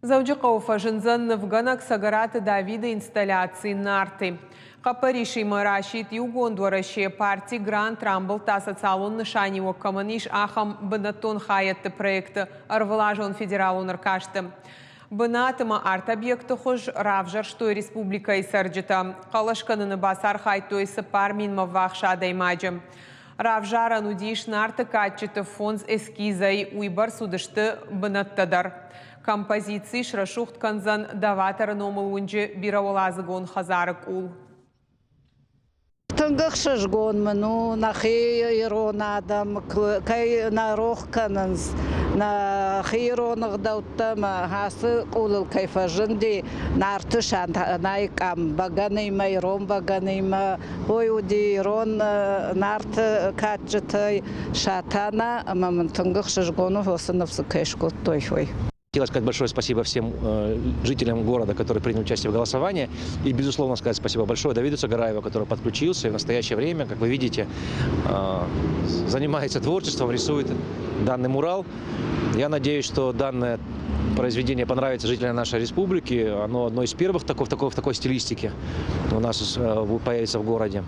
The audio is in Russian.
Заудюков ажинзан в ганак сагараты Давида инсталляции нарты. Капариши марашит югондуараши партии Гранд Рамбл та социалон нышанего каманиш ахам бенатон хаятты проекта арвалажон федералон аркашты. Бынатыма арт-объекты хож равжар, что республика и сарджита. Калашканы басар хайтойсы пармин мавахша даймаджем. Равжара нудиш нарты качеты фонз эскизай уйбар судышты бынаттадар. Композиции шрашухт канзан даватар номал унджи биравалазыгон хазарык ул. Тынгықшыш гонмыну, нахи иронадам, кай нарох кананс, на хиронық дауттама, хасы қулыл кайфажынди, нарты шантанайкам, баганыйма, ирон баганыйма, ойуди ирон нарты качытай шатана, мамын тынгықшыш гону, осыновсы кайшкот тойхой. Хотелось сказать большое спасибо всем жителям города, которые приняли участие в голосовании. И, безусловно, сказать спасибо большое Давиду Сагараеву, который подключился и в настоящее время, как вы видите, занимается творчеством, рисует данный мурал. Я надеюсь, что данное произведение понравится жителям нашей республики. Оно одно из первых в такой стилистике у нас появится в городе.